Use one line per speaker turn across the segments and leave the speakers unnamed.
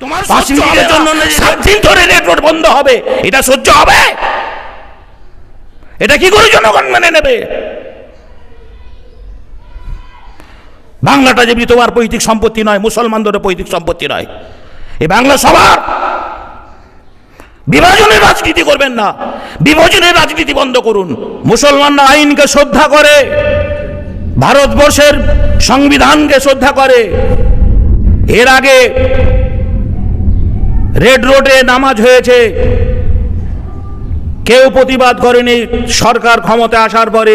তোমার 5 মিনিটের জন্য 7 দিন ধরে রেড রোড বন্ধ হবে, এটা সহ্য হবে? এটা কি করে জনগণ মেনে নেবে? বাংলাটা যে তোমার পৈতৃক সম্পত্তি নয়, মুসলমানদের পৈতৃক সম্পত্তি নয়, এই বাংলা সবার। বিভাজনের রাজনীতি করবেন না, বিভাজনের রাজনীতি বন্ধ করুন। মুসলমানরা আইনকে শ্রদ্ধা করে, ভারতবর্ষের সংবিধানকে শ্রদ্ধা করে। এর আগে রেড রোডে নামাজ হয়েছে, কেউ প্রতিবাদ করেনি। সরকার ক্ষমতায় আসার পরে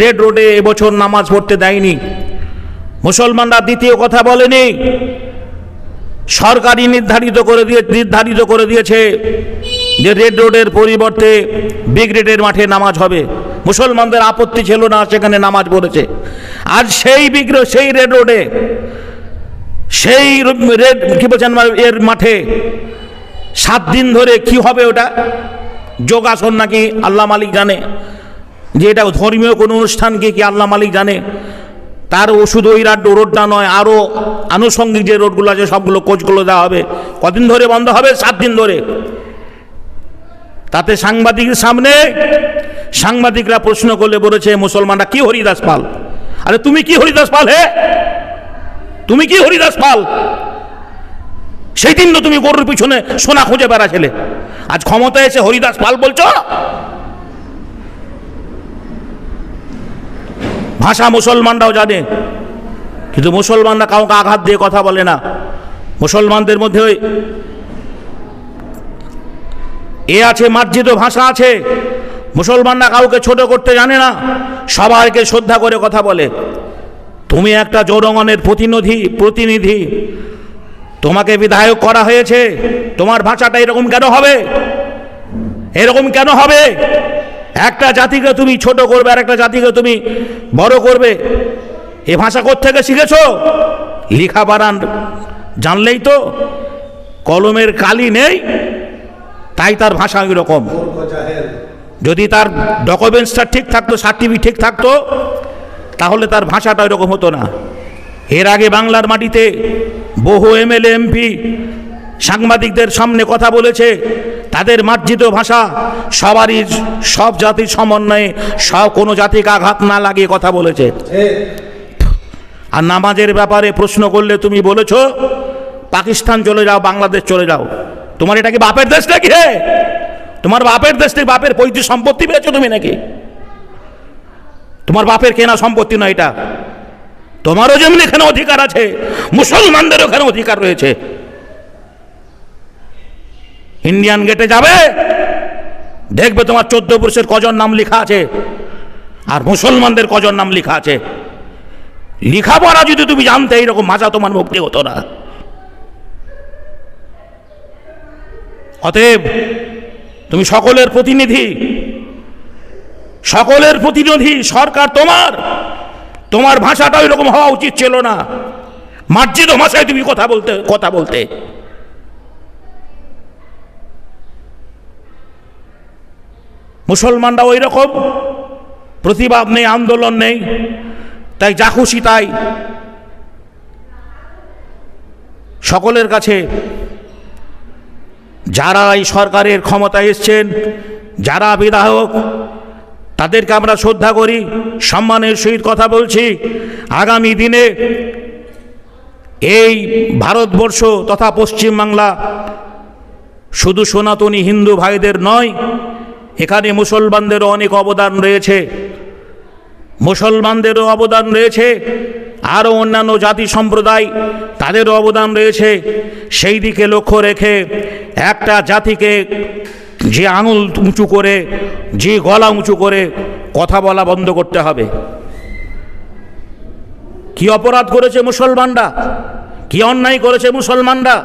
রেড রোডে এবছর নামাজ পড়তে দেয়নি। মুসলমানরা দ্বিতীয় কথা বলেনি, সরকারই নির্ধারিত করে দিয়েছে যে রেড রোডের পরিবর্তে ব্রিগেডের মাঠে নামাজ হবে। মুসলমানদের আপত্তি ছিল না, সেখানে নামাজ পড়েছে। আজ সেই সেই রেড রোডে, সেই রেড কি বলছেন এর মাঠে 7 দিন ধরে কি হবে? ওটা যোগাসন নাকি আল্লাহ মালিক জানে, যে এটা ধর্মীয় কোনো অনুষ্ঠান কি আল্লাহ মালিক জানে। তার ওষুধ ওই রোডটা নয়, আরও আনুষঙ্গিক যে রোডগুলো আছে সবগুলো কোচগুলো দেওয়া হবে। কদিন ধরে বন্ধ হবে? 7 দিন ধরে। তাতে সাংবাদিকের সামনে সাংবাদিকরা প্রশ্ন করলে বলেছে মুসলমানরা, কি হরিদাস পাল? আরে তুমি কি হরিদাস পাল? হে, তুমি কি হরিদাস পাল? সেই দিন তো তুমি গরুর পিছনে সোনা খুঁজে বেড়াছিলে, আজ ক্ষমতায় এসে হরিদাস পাল বলছো? ভাষা মুসলমানরাও জানে, কিন্তু মুসলমানরা কাউকে আঘাত দিয়ে কথা বলে না। মুসলমানদের মধ্যে আছে, মার্জিত ভাষা আছে। মুসলমানরা কাউকে ছোট করতে জানে না, সবাইকে শ্রদ্ধা করে কথা বলে। তুমি একটা জনগণের প্রতিনিধি, তোমাকে বিধায়ক করা হয়েছে, তোমার ভাষাটা এরকম কেন হবে? এরকম কেন হবে? একটা জাতিকে তুমি ছোট করবে আর একটা জাতিকে তুমি বড় করবে। এ ভাষা কোত্থেকে শিখেছো? লেখা বানান জানলেই তো, কলমের কালি নেই তাই তার ভাষা ওই রকম। যদি তার ডকুমেন্টসটা ঠিক থাকতো, সার্টিফিকেট ঠিক থাকতো, তাহলে তার ভাষাটা ওই রকম হতো না। এর আগে বাংলার মাটিতে বহু এমএলএ এমপি সাংবাদিকদের সামনে কথা বলেছে, তাদের মার্জিত ভাষা, সবারই সব জাতির সমন্বয়ে কোনো জাতিকে আঘাত না লাগিয়ে কথা বলেছে। আর নামাজের ব্যাপারে প্রশ্ন করলে তুমি বলেছো পাকিস্তান চলে যাও, বাংলাদেশ চলে যাও। তোমার এটা কি বাপের দেশ নাকি? হে, তোমার বাপের দেশ থেকে বাপের পৈতৃক সম্পত্তি পেয়েছো তুমি নাকি? তোমার বাপের কেনা সম্পত্তি নয় এটা। তোমারও যেমন এখানে অধিকার আছে, মুসলমানদের ওখানে অধিকার রয়েছে। ইন্ডিয়ান গেটে যাবে, দেখবে তোমার 14 পুরুষের কজন নাম লেখা আছে আর মুসলমানদের কজন নাম লেখা আছে। লেখাপড়া যদি তুমি জানতে, এইরকম ভাষা তোমার মুক্তি হতো না। অতএব তুমি সকলের প্রতিনিধি, সরকার তোমার ভাষাটা ওই রকম হওয়া উচিত ছিল না। মার্জিত ভাষায় তুমি কথা বলতে। মুসলমানরা ওই রকম, প্রতিবাদ নেই, আন্দোলন নেই, তাই যা খুশি তাই। সকলের কাছে যারা এই সরকারের ক্ষমতায় এসছেন, যারা বিধায়ক, তাদেরকে আমরা শ্রদ্ধা করি, সম্মানের সহিত কথা বলছি। আগামী দিনে এই ভারতবর্ষ তথা পশ্চিমবাংলা শুধু সনাতনী হিন্দু ভাইদের নয়, এখানে মুসলমানদেরও অনেক অবদান রয়েছে। মুসলমানদেরও অবদান রয়েছে, আরও অন্যান্য জাতি সম্প্রদায় তাদেরও অবদান রয়েছে। সেই দিকে লক্ষ্য রেখে একটা জাতিকে যে আঙুল উঁচু করে, যে গলা উঁচু করে কথা বলা বন্ধ করতে হবে। কি অপরাধ করেছে মুসলমানরা? কি অন্যায় করেছে মুসলমানরা?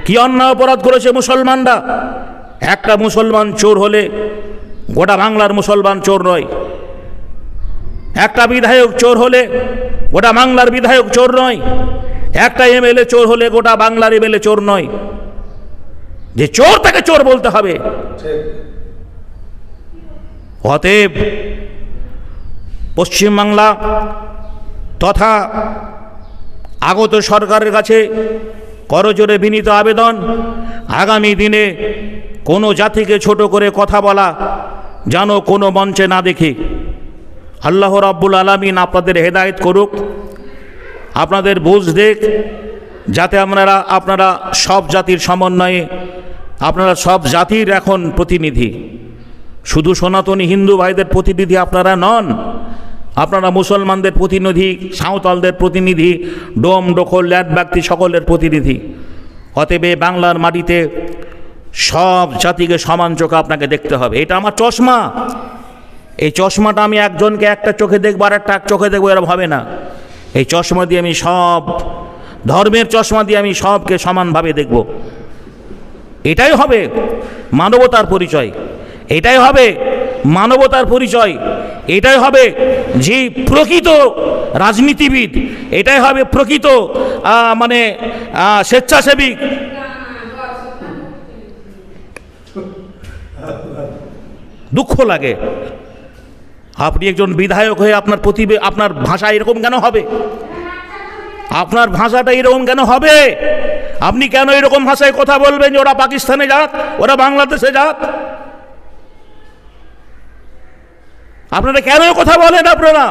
কি অন্যায় অপরাধ করেছে মুসলমানরা? একটা মুসলমান চোর হলে গোটা বাংলার মুসলমান চোর নয়। একটা বিধায়ক চোর হলে গোটা বাংলার বিধায়ক চোর নয়। একটা এমএলএ চোর হলে গোটা বাংলার এমএলএ চোর নয়। যে চোর তাকে চোর বলতে হবে। অতএব পশ্চিমবাংলা তথা আগত সরকারের কাছে করজোরে বিনীত আবেদন, আগামী দিনে কোনো জাতিকে ছোট করে কথা বলা যেন কোনো মঞ্চে না দেখি। আল্লাহ রাব্বুল আলামিন আপনাদের হেদায়েত করুক, আপনাদের বুঝ দেখ, যাতে আপনারা সব জাতির সমন্বয়ে, আপনারা সব জাতির এখন প্রতিনিধি, শুধু সনাতনী হিন্দু ভাইদের প্রতিনিধি আপনারা নন, আপনারা মুসলমানদের প্রতিনিধি, সাঁওতালদের প্রতিনিধি, ডোম ডোখল ল্যাট ব্যক্তি সকলের প্রতিনিধি। অতএব বাংলার মাটিতে সব জাতিকে সমান চোখে আপনাকে দেখতে হবে। এটা আমার চশমা। এই চশমাটা আমি একজনকে একটা চোখে দেখবো আর একটা চোখে দেখবো, এরকম হবে না। এই চশমা দিয়ে আমি সব ধর্মের চশমা দিয়ে আমি সবকে সমানভাবে দেখব। এটাই হবে মানবতার পরিচয়, এটাই হবে মানবতার পরিচয়, এটাই হবে যে প্রকৃত রাজনীতিবিদ, এটাই হবে প্রকৃত স্বেচ্ছাসেবী। দুঃখ লাগে আপনি একজন বিধায়ক হয়ে আপনার ভাষা এরকম কেন হবে? আপনার ভাষাটা এরকম কেন হবে? আপনি কেন এরকম ভাষায় কথা বলবেন যে ওরা পাকিস্তানে যাক, ওরা বাংলাদেশে যাক? আপনারা কেন কথা বলেন? আপনারা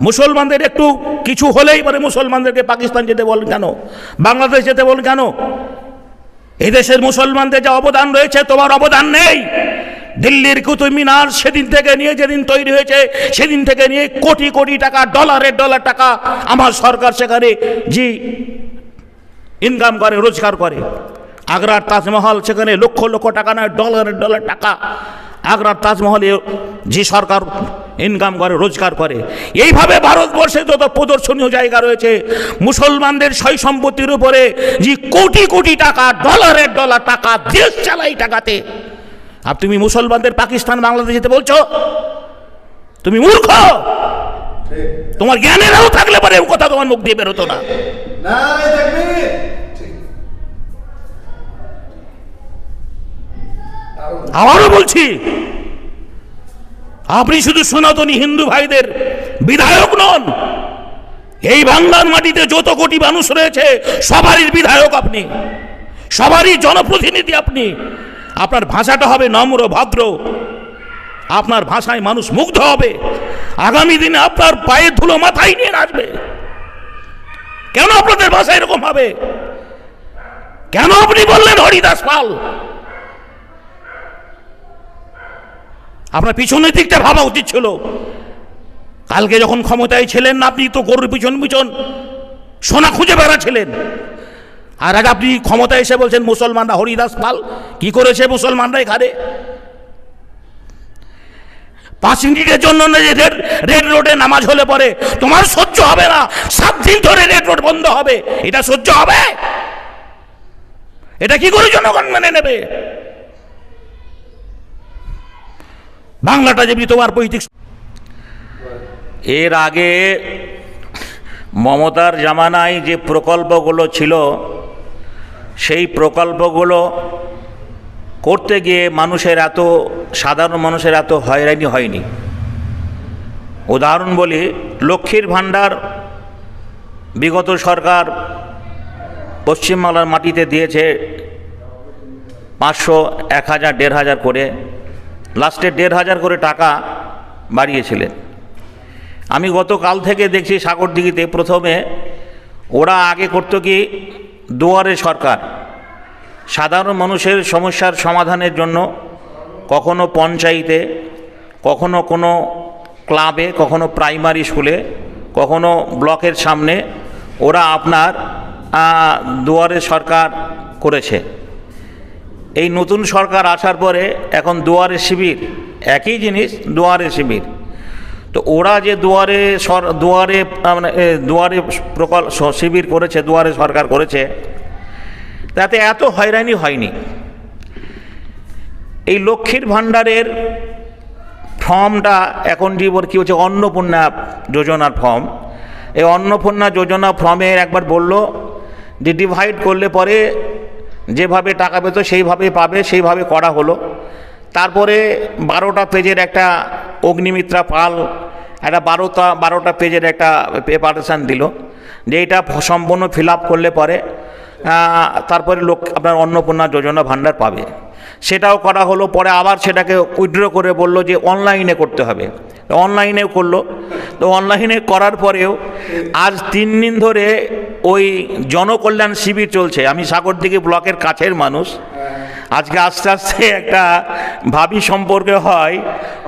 মুসলমানদের একটু কিছু হলেই পরে মুসলমানদেরকে পাকিস্তান যেতে বলেন কেন, বাংলাদেশ যেতে বলেন কেন? এদেশের মুসলমানদের যে অবদান রয়েছে তোমার অবদান নেই। দিল্লির কুতুব মিনার সেদিন থেকে নিয়ে, যেদিন তৈরি হয়েছে সেদিন থেকে নিয়ে কোটি কোটি টাকা, ডলারের ডলার টাকা আমার সরকার সেখানে জি ইনকাম করে, রোজগার করে। আগ্রার তাজমহল সেখানে লক্ষ লক্ষ টাকা নয়, ডলারের ডলার টাকা আগ্রার তাজমহলে যে সরকার ইনকাম করে, রোজগার করে। এইভাবে ভারতবর্ষে যত প্রদর্শনীয় জায়গা রয়েছে মুসলমানদের সয় সম্পত্তির উপরে যে কোটি কোটি টাকা, ডলারের ডলার টাকা, দেশ চালাই টাকাতে, আর তুমি মুসলমানদের পাকিস্তান বাংলাদেশ যেতে বলছো? তুমি মূর্খ। তোমার জ্ঞানেরও থাকলে পরে কথা তোমার মুখ দিয়ে বেরোতো না। আবারও বলছি, আপনি শুধু সনাতনী হিন্দু ভাইদের বিধায়ক নন, এই বাংলার মাটিতে যত কোটি মানুষ রয়েছে সবারই বিধায়ক আপনি, সবারই জনপ্রতিনিধি আপনি। আপনার ভাষাটা হবে নম্র ভদ্র, আপনার ভাষায় মানুষ মুগ্ধ হবে, আগামী দিনে আপনার পায়ের ধুলো মাথায় নিয়ে নাচবে। কেন আপনাদের ভাষা এরকম হবে? কেন আপনি বললেন হরিদাস পাল? আপনার পিছনের দিকটা ভাবা উচিত ছিল। কালকে যখন ক্ষমতায় ছিলেন আপনি তো গরুর পিছন পিছন সোনা খুঁজে বেড়াচ্ছিলেন, আর আগে আপনি ক্ষমতায় এসে বলছেন মুসলমানরা হরিদাস পাল। কি করেছে মুসলমানরা এখানে? 5 মিনিটের জন্য রেড রোডে নামাজ হলে পরে তোমার সহ্য হবে না, 7 দিন ধরে রেড রোড বন্ধ হবে, এটা সহ্য হবে? এটা কি করে জনগণ মেনে নেবে? বাংলাটা যেমনি তোমার পৈতৃক। এর আগে মমতার জামানায় যে প্রকল্পগুলো ছিল সেই প্রকল্পগুলো করতে গিয়ে সাধারণ মানুষের এত হয়রানি হয়নি। উদাহরণ বলি, লক্ষ্মীর ভাণ্ডার বিগত সরকার পশ্চিমবাংলার মাটিতে দিয়েছে 500, 1000, 1500 করে, লাস্টে 1500 করে টাকা বাড়িয়েছিলেন। আমি গতকাল থেকে দেখছি সাগরদিঘিতে প্রথমে ওরা আগে করতো কি, দুয়ারে সরকার, সাধারণ মানুষের সমস্যার সমাধানের জন্য কখনো পঞ্চায়েতে, কখনো কোনো ক্লাবে, কখনো প্রাইমারি স্কুলে, কখনো ব্লকের সামনে ওরা আপনার দুয়ারে সরকার করেছে। এই নতুন সরকার আসার পরে এখন দুয়ারে শিবির, একই জিনিস, দুয়ারে শিবির। তো ওরা যে দুয়ারে প্রকল্প শিবির করেছে, দুয়ারে সরকার করেছে, তাতে এত হয়রানি হয়নি। এই লক্ষ্মীর ভাণ্ডারের ফর্মটা এখন কি হচ্ছে, অন্নপূর্ণা যোজনার ফর্ম। এই অন্নপূর্ণা যোজনা ফর্মের একবার বলল যে ডিভাইড করলে পরে যেভাবে টাকা পেত সেইভাবে পাবে, সেইভাবে করা হলো। তারপরে 12টা পেজের একটা অগ্নিমিত্রা পাল একটা 12টা পেজের একটা প্রেপারেশান দিল যে এটা সম্পূর্ণ ফিল আপ করলে পরে তারপরে লোক আপনার অন্নপূর্ণা যোজনা ভাণ্ডার পাবে। সেটাও করা হলো, পরে আবার সেটাকে উইথড্র করে বললো যে অনলাইনে করতে হবে, অনলাইনেও করলো। তো অনলাইনে করার পরেও আজ 3 দিন ধরে ওই জনকল্যাণ শিবির চলছে। আমি সাগরদিঘি ব্লকের কাছের মানুষ, আজকে আস্তে আস্তে একটা ভাবি সম্পর্কে হয়,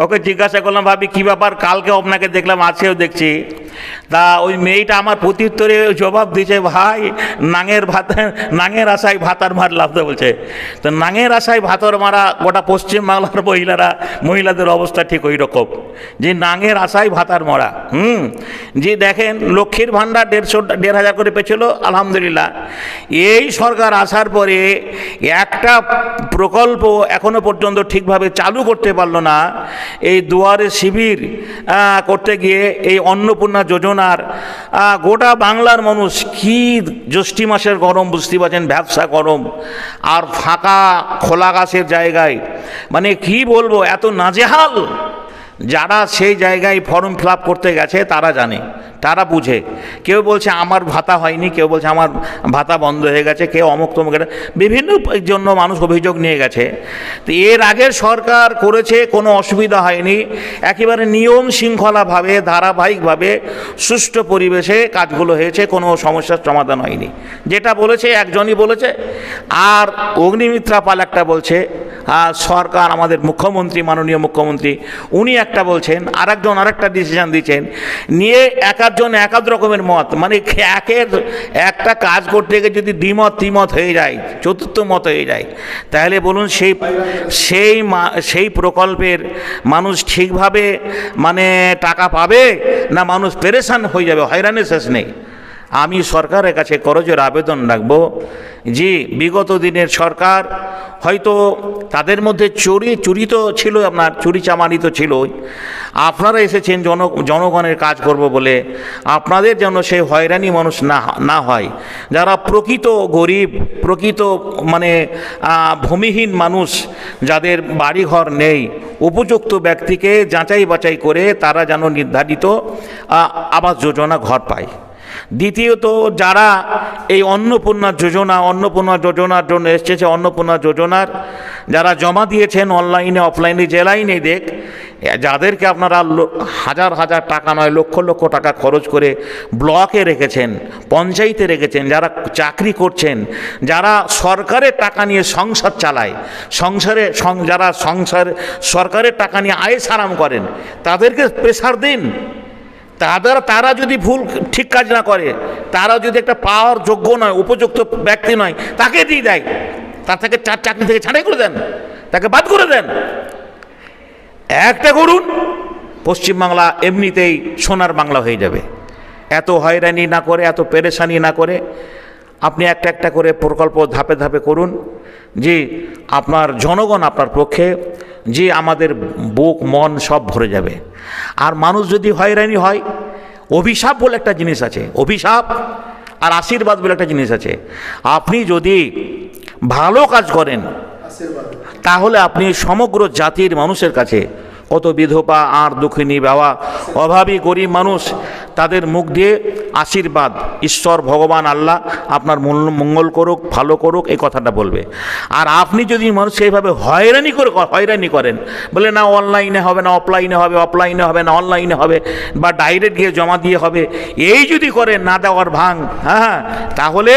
ওকে জিজ্ঞাসা করলাম ভাবি কী ব্যাপার, কালকে আপনাকে দেখলাম আজকেও দেখছি। তা ওই মেয়েটা আমার প্রত্যুত্তরে জবাব দিয়েছে, ভাই নাঙের আশায় ভাতার মার লাভতে বলছে। তো নাঙের আশায় ভাতার মারা গোটা পশ্চিমবাংলার মহিলাদের অবস্থা ঠিক ওই রকম, যে নাঙের আশায় ভাতার মরা। যে দেখেন লক্ষ্মীর ভাণ্ডার 1,500 করে পেছিল, আলহামদুলিল্লাহ। এই সরকার আসার পরে একটা প্রকল্প এখনো পর্যন্ত ঠিকভাবে চালু করতে পারলো না। এই দুয়ারে শিবির করতে গিয়ে এই অন্নপূর্ণা যোজনার গোটা বাংলার মানুষ কি জ্যৈষ্ঠী মাসের গরম বুঝতে পারছেন, ব্যবসা গরম আর ফাঁকা খোলা গাছের জায়গায়, মানে কি বলবো, এত নাজেহাল। যারা সেই জায়গায় ফর্ম ফিল আপ করতে গেছে তারা জানে, তারা বুঝে। কেউ বলছে আমার ভাতা হয়নি, কেউ বলছে আমার ভাতা বন্ধ হয়ে গেছে, কেউ অমুক তমুক, বিভিন্ন জন্য মানুষ অভিযোগ নিয়ে গেছে। তো এর আগের সরকার করেছে, কোনো অসুবিধা হয়নি, একেবারে নিয়ম শৃঙ্খলাভাবে ধারাবাহিকভাবে সুষ্ঠু পরিবেশে কাজগুলো হয়েছে, কোনো সমস্যার সমাধান হয়নি। যেটা বলেছে একজনই বলেছে। আর অগ্নিমিত্রা পাল একটা বলছে, সরকার আমাদের মুখ্যমন্ত্রী, মাননীয় মুখ্যমন্ত্রী উনি একটা বলছেন, আরেকজন আরেকটা ডিসিশন দিচ্ছেন, নিয়ে একজন এক রকমের মত, মানে একটা কাজ করতে গিয়ে যদি দ্বিমত ত্রিমত হয়ে যায়, চতুর্থ মত হয়ে যায়, তাহলে বলুন সেই প্রকল্পের মানুষ ঠিকভাবে মানে টাকা পাবে না মানুষ পেরেশান হয়ে যাবে, হয়রানির শেষ নেই। আমি সরকারের কাছে করজোর আবেদন রাখব যে বিগত দিনের সরকার হয়তো তাদের মধ্যে চুরি তো ছিল, আপনার চুরি চামারি তো ছিলই। আপনারা এসেছেন জনগণের কাজ করব বলে, আপনাদের যেন সেই হয়রানি মানুষ না হয়। যারা প্রকৃত গরিব, প্রকৃত মানে ভূমিহীন মানুষ, যাদের বাড়িঘর নেই, উপযুক্ত ব্যক্তিকে যাচাই বাছাই করে তারা যেন নির্ধারিত আবাস যোজনা ঘর পায়। দ্বিতীয়ত, যারা এই অন্নপূর্ণা যোজনার জন্য এসেছে, অন্নপূর্ণা যোজনার যারা জমা দিয়েছেন অনলাইনে অফলাইনে যে লাইনে দেখ, যাদেরকে আপনারা হাজার হাজার টাকা নয় লক্ষ লক্ষ টাকা খরচ করে ব্লকে রেখেছেন, পঞ্চায়েতে রেখেছেন, যারা চাকরি করছেন, যারা সরকারের টাকা নিয়ে সংসার চালায়, যারা সরকারের টাকা নিয়ে আয়েস আরাম করেন, তাদেরকে প্রেসার দিন। তারা যদি ঠিক কাজ না করে, তারা যদি একটা পাওয়ার যোগ্য নয়, উপযুক্ত ব্যক্তি নয়, তাকে দিয়ে দেয়, তার থেকে চাকরি থেকে ছাঁটাই করে দেন, তাকে বাদ করে দেন। একটা করুন, পশ্চিমবাংলা এমনিতেই সোনার বাংলা হয়ে যাবে। এত হয়রানি না করে, এত পেরেশানি না করে আপনি একটা একটা করে প্রকল্প ধাপে ধাপে করুন, যে আপনার জনগণ আপনার পক্ষে, যে আমাদের বুক মন সব ভরে যাবে। আর মানুষ যদি হয়রানি হয়, অভিশাপ বলে একটা জিনিস আছে, অভিশাপ আর আশীর্বাদ বলে একটা জিনিস আছে। আপনি যদি ভালো কাজ করেন তাহলে আপনি সমগ্র জাতির মানুষের কাছে, কত বিধবা আর দুঃখিনী বাবা, অভাবী গরিব মানুষ, তাদের মুখ দিয়ে আশীর্বাদ, ঈশ্বর ভগবান আল্লাহ আপনার মঙ্গল করুক, ভালো করুক, এই কথাটা বলবে। আর আপনি যদি মানুষকে এইভাবে হয়রানি করেন, বলে না অনলাইনে হবে না অফলাইনে হবে, অফলাইনে হবে না অনলাইনে হবে, বা ডাইরেক্ট গিয়ে জমা দিয়ে হবে, এই যদি করেন না দেওয়ার ভাঙ, তাহলে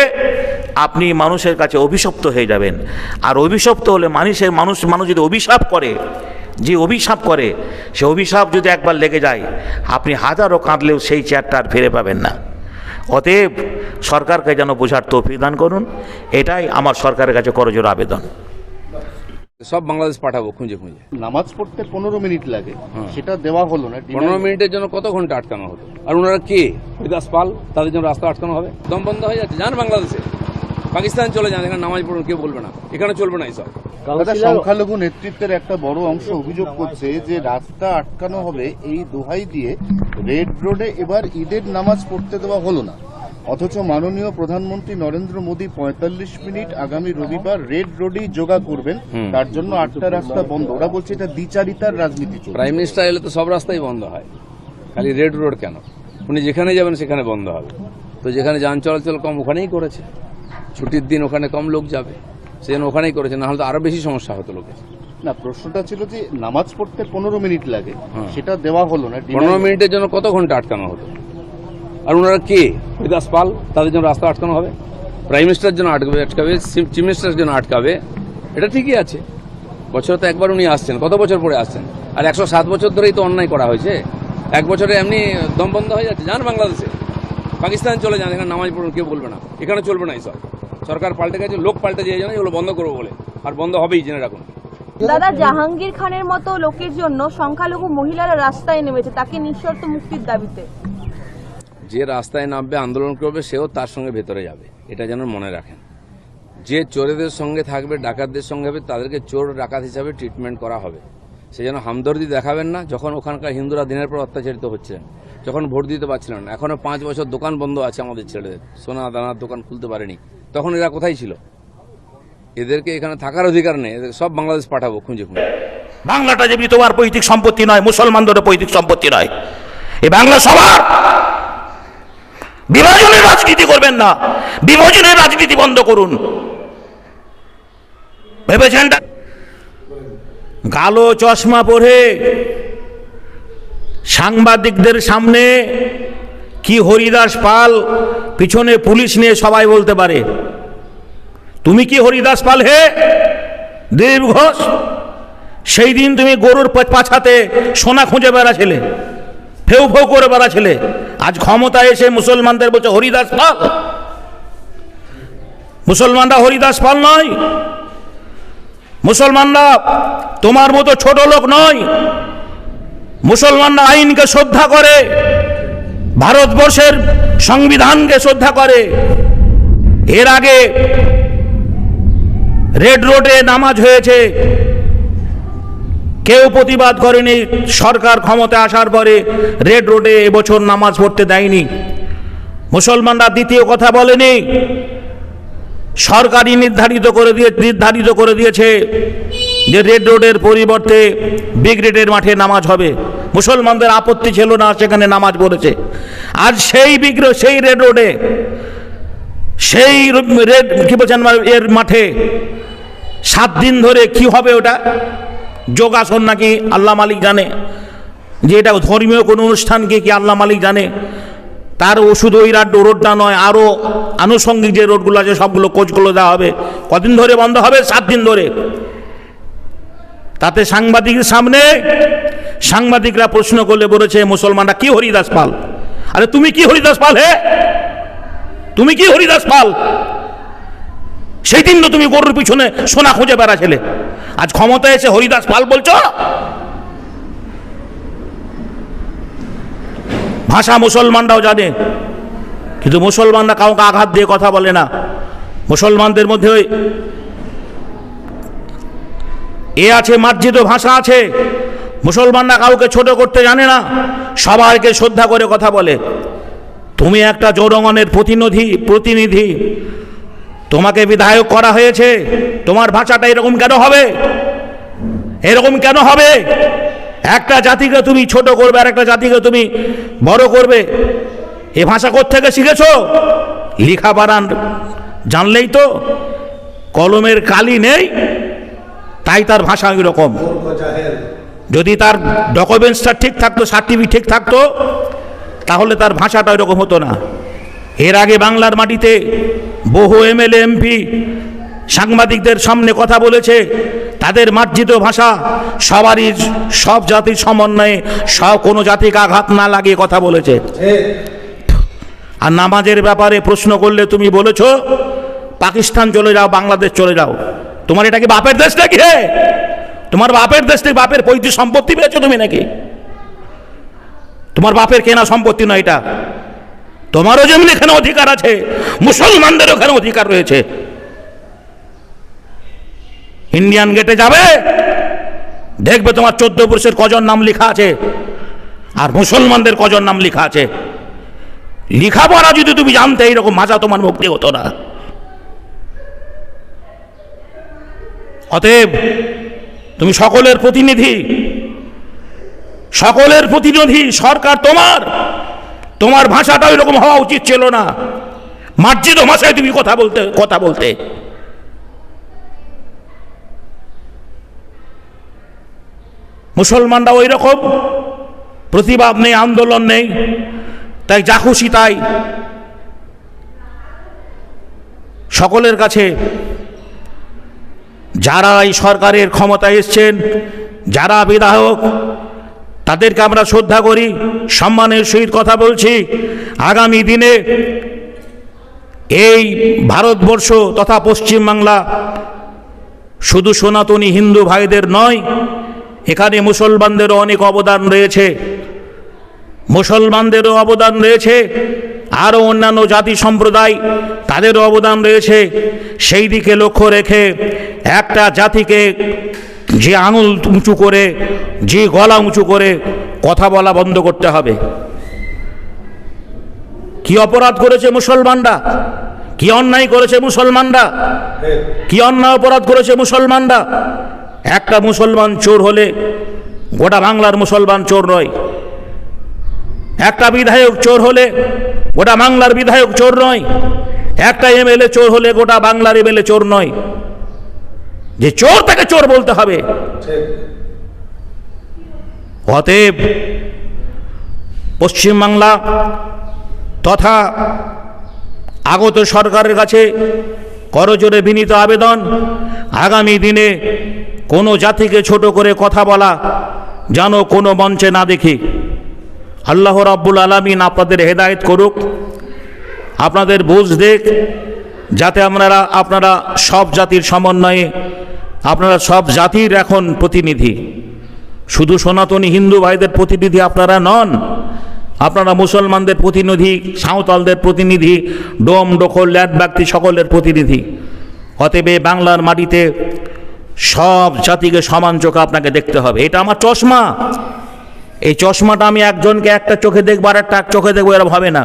আপনি মানুষের কাছে অভিশপ্ত হয়ে যাবেন। আর অভিশপ্ত হলে মানুষ যদি অভিশাপ করে, যে অভিশাপ করে, সে অভিশাপ যদি একবার লেগে যায়, আপনি হাজারও কাঁদলেও সেই চেয়ারটা আর ফিরে পাবেন না। অতএব সরকারকে যেন বোঝার তৌফিক দান করুন, এটাই আমার সরকারের কাছে করজোর আবেদন।
সব বাংলাদেশ পাঠাবো খুঁজে
নামাজ পড়তে 15 মিনিট লাগে, সেটা দেওয়া হলো না।
15 মিনিটের জন্য কত ঘন্টা আটকানো হতো? আর ওনারা কে? হরিদাস পাল, তাদের জন্য রাস্তা আটকানো হবে? দম বন্ধ হয়ে যাচ্ছে। যান বাংলাদেশে, পাকিস্তান চলে যান, এখানে নামাজ পড়ুন, কেউ বলবে না, এখানে চলবে না এইসব।
সংখ্যালঘু নেতৃত্বের একটা বড় অংশ অভিযোগ করছে যে রাস্তা আটকানো হবে এই দোহাই দিয়ে রেড রোডে এবার ঈদের নামাজ পড়তে দেওয়া হলো না, অথচ মাননীয় প্রধানমন্ত্রী নরেন্দ্র মোদী 45 মিনিট আগামী রবিবার রেড রোডেই যোগা করবেন, তার জন্য 8টা রাস্তা বন্ধ। ওরা বলছে এটা দ্বিচারিতার রাজনীতি চলছে।
প্রাইম মিনিস্টার এলে তো সব রাস্তাই বন্ধ হয়, খালি রেড রোড কেন? উনি যেখানে যাবেন সেখানে বন্ধ হবে। তো যেখানে যান চলাচল কম ওখানেই করেছে। ছুটির দিন ওখানে কম লোক যাবে, সেজন্য ওখানেই করেছে, না হলে তো আরো বেশি সমস্যা হতো লোকের।
না, প্রশ্নটা ছিল যে নামাজ পড়তে 15 মিনিট লাগে, সেটা দেওয়া হলো না।
15 মিনিটের জন্য কত ঘন্টা আটকানো হতো? আর ওনারা কে? হরিদাস পাল, তাদের জন্য রাস্তা আটকানো হবে? প্রাইম মিনিস্টারের জন্য আটকাবে, চিফ মিনিস্টারের জন্য আটকাবে? এটা ঠিকই আছে, বছরে তো একবার উনি আসছেন, কত বছর পরে আসছেন? আর 107 বছর ধরেই তো অন্যায় করা হয়েছে, এক বছরে এমনি দম বন্ধ হয়ে যাচ্ছে। যান বাংলাদেশে, পাকিস্তান চলে যান, এখানে নামাজ পড়ুন, কেউ বলবে না, এখানে চলবে না এইসব। সরকার পাল্টে গেছে, লোক পাল্টে যায়, এগুলো বন্ধ করবো বলে, আর বন্ধ হবেই, জেনে রাখুন।
দাদা, জাহাঙ্গীর খানের মতো লোকের জন্য সংখ্যালঘু মহিলারা রাস্তায় নেমেছে, তাকে নিঃশর্ত মুক্তির দাবিতে।
যে রাস্তায় নামবে, আন্দোলন করবে, সেও তার সঙ্গে ভেতরে যাবে, এটা যেন মনে রাখেন। যে চোরেদের সঙ্গে থাকবে, ডাকাতদের সঙ্গে হবে, তাদেরকে চোর ডাকাত হিসাবে ট্রিটমেন্ট করা হবে। সে যেন হামদর্দি দেখাবেন না। যখন ওখানকার হিন্দুরা দিনের পর অত্যাচারিত হচ্ছিলেন, যখন ভোট দিতে পারছিলেন না, এখনো 5 বছর দোকান বন্ধ আছে আমাদের ছেলেদের, সোনা দানার দোকান খুলতে পারেনি, তখন এরা কোথায় ছিল? এদেরকে এখানে থাকার অধিকার নেই, এদের সব বাংলাদেশ পাঠাবো খুঁজে খুঁজে।
বাংলাটা যেমনি তোমার পৈতৃক সম্পত্তি নয়, মুসলমানদেরও পৈতৃক সম্পত্তি নয়, এই বাংলা সবার। বিভাজনের রাজনীতি করবেন না, বিভাজনের রাজনীতি বন্ধ করুন। ভেবেছেন কালো চশমা পরে সাংবাদিকদের সামনে কি হরিদাস পাল, পিছনে পুলিশ নিয়ে সবাই বলতে পারে তুমি কি হরিদাস পাল হে দিলীপ ঘোষ? সেই দিন তুমি গরুর পাছাতে সোনা খুঁজে বেড়াছিলে, ফেউ ফেউ করে বেড়াছিলে, আজ ক্ষমতায় এসে মুসলমানদের বলছে হরিদাস পাল। মুসলমানরা হরিদাস পাল নয়, মুসলমানরা তোমার মতো ছোট লোক নয়। মুসলমানরা আইনকে শ্রদ্ধা করে, ভারতবর্ষের সংবিধানকে শ্রদ্ধা করে। এর আগে রেড রোডে নামাজ হয়েছে, কেউ প্রতিবাদ করেনি। সরকার ক্ষমতায় আসার পরে রেড রোডে এবছর নামাজ পড়তে দেয়নি। মুসলমানরা দ্বিতীয় কথা বলেনি, সরকারই নির্ধারিত করে দিয়েছে যে রেড রোডের পরিবর্তে ব্রিগেডের মাঠে নামাজ হবে। মুসলমানদের আপত্তি ছিল না, সেখানে নামাজ পড়েছে। আর সেই রেড রোডে, সেই রেড কি বলছেন এর মাঠে 7 দিন ধরে কি হবে ওটা যোগাসন নাকি আল্লাহ মালিক জানে, যে এটা ধর্মীয় কোনো অনুষ্ঠানকে কি আল্লাহ মালিক জানে। তার ওষুধ ওই রোডটা নয়, আরও আনুষঙ্গিক যে রোডগুলো আছে সবগুলো কোচগুলো দেওয়া হবে। কদিন ধরে বন্ধ হবে? 7 দিন ধরে। তাতে সাংবাদিকের সামনে সাংবাদিকরা প্রশ্ন করলে বলেছে মুসলমানরা কি হরিদাস পাল? আরে তুমি কি হরিদাস পাল হে? তুমি কি হরিদাস পাল? সেই দিন তো তুমি গরুর পিছনে সোনা খুঁজে বেড়াছিলে, আজ ক্ষমতায় এসে হরিদাস পাল বলছো? ভাষা মুসলমানরাও জানে, কিন্তু মুসলমানরা কাউকে আঘাত দিয়ে কথা বলে না। মুসলমানদের মধ্যে এ আছে, মার্জিত ভাষা আছে। মুসলমানরা কাউকে ছোট করতে জানে না, সবাইকে শ্রদ্ধা করে কথা বলে। তুমি একটা জনগণের প্রতিনিধি, তোমাকে বিধায়ক করা হয়েছে, তোমার ভাষাটা এরকম কেন হবে? এরকম কেন হবে? একটা জাতিকে তুমি ছোট করবে আর একটা জাতিকে তুমি বড় করবে। এ ভাষা কোত্থেকে শিখেছো? লেখাপড়া জানলেই তো, কলমের কালি নেই তাই তার ভাষা এরকম। যদি তার ডকুমেন্টসটা ঠিক থাকতো, সার্টিফিকেট ঠিক থাকতো, তাহলে তার ভাষাটা এরকম হতো না। এর আগে বাংলার মাটিতে বহু এমএলএ এমপি সাংবাদিকদের সামনে কথা বলেছে, তাদের মার্জিত ভাষা সবারই, সব জাতির সমন্বয়ে, কোনো জাতিকে আঘাত না লাগিয়ে কথা বলেছে। আর নামাজের ব্যাপারে প্রশ্ন করলে তুমি বলেছো পাকিস্তান চলে যাও, বাংলাদেশ চলে যাও। তোমার এটা কি বাপের দেশ নাকি? হে, তোমার বাপের দেশ থেকে বাপের পৈতৃক সম্পত্তি পেয়েছো তুমি নাকি? তোমার বাপের কেনা সম্পত্তি নয় এটা। তোমারও যেমন এখানে অধিকার আছে, মুসলমানদের ওখানে অধিকার রয়েছে। ইন্ডিয়ান গেটে যাবে, দেখবে তোমার 14 পুরুষের কজন নাম লেখা আছে আর মুসলমানদের কজন নাম লেখা আছে। লেখাপড়া যদি তুমি জানতে, এইরকম ভাষা তোমার মুক্তি হতো না। অতএব তুমি সকলের প্রতিনিধি, সরকার তোমার ভাষাটা এরকম হওয়া উচিত ছিল না। মার্জিত ভাষায় তুমি কথা বলতে মুসলমানরা ওই রকম প্রতিবাদ নেই, আন্দোলন নেই, তাই যা খুশি তাই। সকলের কাছে যারা এই সরকারের ক্ষমতায় এসছেন, যারা বিধায়ক, তাদেরকে আমরা শ্রদ্ধা করি, সম্মানের সহিত কথা বলছি। আগামী দিনে এই ভারতবর্ষ তথা পশ্চিমবাংলা শুধু সনাতনী হিন্দু ভাইদের নয়, এখানে মুসলমানদেরও অনেক অবদান রয়েছে, মুসলমানদেরও অবদান রয়েছে, আরও অন্যান্য জাতি সম্প্রদায় তাদেরও অবদান রয়েছে। সেই দিকে লক্ষ্য রেখে একটা জাতিকে যে আঙুল উঁচু করে, যে গলা উঁচু করে কথা বলা বন্ধ করতে হবে। কি অপরাধ করেছে মুসলমানরা, কি অন্যায় করেছে মুসলমানরা, কি অন্যায় অপরাধ করেছে মুসলমানরা। একটা মুসলমান চোর হলে গোটা বাংলার মুসলমান চোর নয়, একটা বিধায়ক চোর হলে গোটা বাংলার বিধায়ক চোর নয়, একটা এমএলএ চোর হলে গোটা বাংলার এমএলএ চোর নয়। যে চোর তাকে চোর বলতে হবে। অতএব পশ্চিমবাংলা তথা আগত সরকারের কাছে করজোড়ে বিনীত আবেদন, আগামী দিনে কোনো জাতিকে ছোট করে কথা বলা যেন কোনো মঞ্চে না দেখি। আল্লাহ রাব্বুল আলামিন আপনাদের হেদায়েত করুক, আপনাদের বুঝ দেখ, যাতে আপনারা সব জাতির সমন্বয়ে, আপনারা সব জাতির এখন প্রতিনিধি, শুধু সনাতনী হিন্দু ভাইদের প্রতিনিধি আপনারা নন, আপনারা মুসলমানদের প্রতিনিধি, সাঁওতালদের প্রতিনিধি, ডোম ডোখর ল্যাট ব্যক্তি সকলের প্রতিনিধি। অতএব বাংলার মাটিতে সব জাতিকে সমান চোখে আপনাকে দেখতে হবে। এটা আমার চশমা, এই চশমাটা আমি একজনকে একটা চোখে দেখবো আর একটা চোখে দেখবো এরকম হবে না।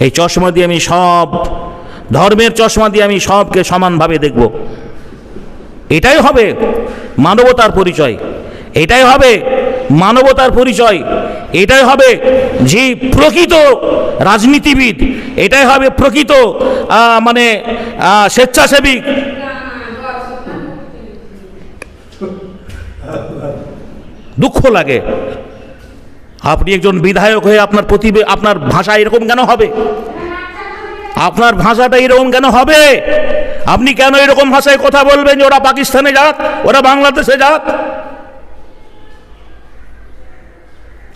এই চশমা দিয়ে আমি সব ধর্মের চশমা দিয়ে আমি সবকে সমানভাবে দেখব। এটাই হবে মানবতার পরিচয়, এটাই হবে মানবতার পরিচয়, এটাই হবে যে প্রকৃত রাজনীতিবিদ, এটাই হবে প্রকৃত স্বেচ্ছাসেবী। দুঃখ লাগে আপনি একজন বিধায়ক হয়ে আপনার ভাষা এরকম কেন হবে? আপনার ভাষাটা এরকম কেন হবে? আপনি কেন এরকম ভাষায় কথা বলবেন যে ওরা পাকিস্তানে যাক, ওরা বাংলাদেশে যাক?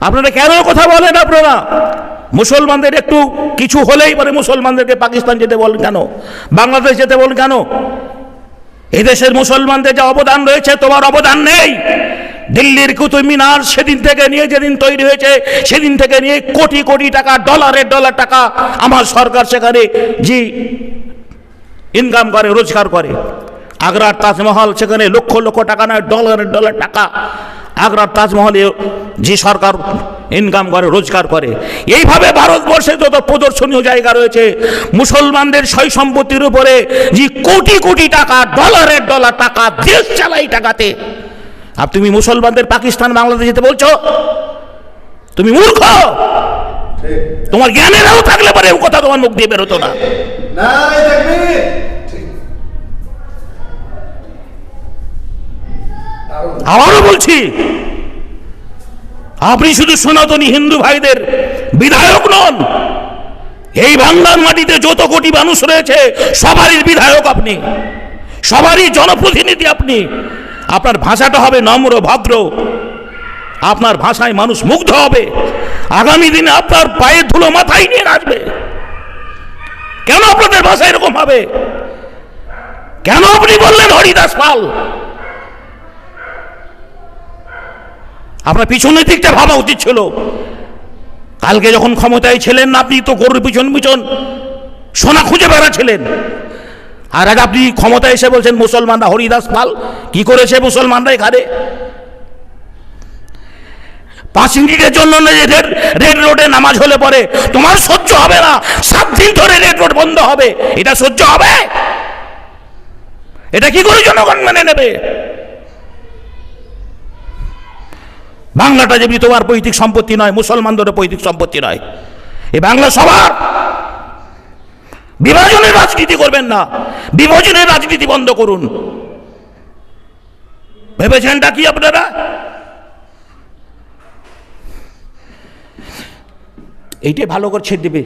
আপনারা কেন কথা বলেন? আপনারা মুসলমানদের একটু কিছু হলেই পরে মুসলমানদেরকে পাকিস্তান যেতে বলেন কেন, বাংলাদেশ যেতে বলেন কেন? এদেশের মুসলমানদের যে অবদান রয়েছে তোমার অবদান নেই। দিল্লির কুতুব মিনার সেদিন থেকে নিয়ে, যেদিন তৈরি হয়েছে সেদিন থেকে নিয়ে কোটি কোটি টাকা, ডলারের ডলার টাকা আমার সরকার সেখানে যে ইনকাম করে, রোজগার করে। আগ্রার তাজমহল সেখানে লক্ষ লক্ষ টাকা নয়, ডলারের ডলার টাকা আগ্রার তাজমহলে যে সরকার ইনকাম করে, রোজগার করে। এইভাবে ভারতবর্ষে যত প্রদর্শনীয় জায়গা রয়েছে মুসলমানদের সয় সম্পত্তির উপরে যে কোটি কোটি টাকা, ডলারের ডলার টাকা, দেশ চালাই টাকাতে, আর তুমি মুসলমানদের পাকিস্তান বাংলাদেশ যেতে বলছো? তুমি মূর্খ। তোমার জ্ঞানেরও থাকলে পরে কথা তোমার মুখ দিয়ে বেরোতো না। আবারও বলছি, আপনি শুধু সনাতনী হিন্দু ভাইদের বিধায়ক নন, এই বাংলার মাটিতে যত কোটি মানুষ রয়েছে সবারই বিধায়ক আপনি, সবারই জনপ্রতিনিধি আপনি। আপনার ভাষাটা হবে নম্র, ভদ্র, আপনার ভাষায় মানুষ মুগ্ধ হবে। আগামী দিনে আপনার পায়ের ধুলো মাথায় নিয়ে আসবে। কেন আপনাদের ভাষা এরকম হবে? কেন আপনি বললেন হরিদাস পাল? আপনার পিছনের দিকটা ভাবা উচিত ছিল। কালকে যখন ক্ষমতায় ছিলেন আপনি তো গরুর পিছন পিছন সোনা খুঁজে বেড়াচ্ছিলেন, আর আজ আপনি ক্ষমতায় এসে বলছেন মুসলমানরা হরিদাস পাল। কি করেছে মুসলমানরা এখানে? 5 মিনিটের জন্য রেড রোডে নামাজ হলে পরে তোমার সহ্য হবে না, 7 দিন ধরে রেড রোড বন্ধ হবে, এটা সহ্য হবে? এটা কি করে জনগণ মেনে নেবে? বাংলাটা যেমনি তোমার পৈতৃক সম্পত্তি নয়, মুসলমানদেরও পৈতৃক সম্পত্তি নয়, এই বাংলা সবার। বিভাজনের রাজনীতি করবেন না, বিভাজনের রাজনীতি বন্ধ করুন। ভেবেছেনটা কি আপনারা? এইটাই ভালো করে ছেড়ে দেবে।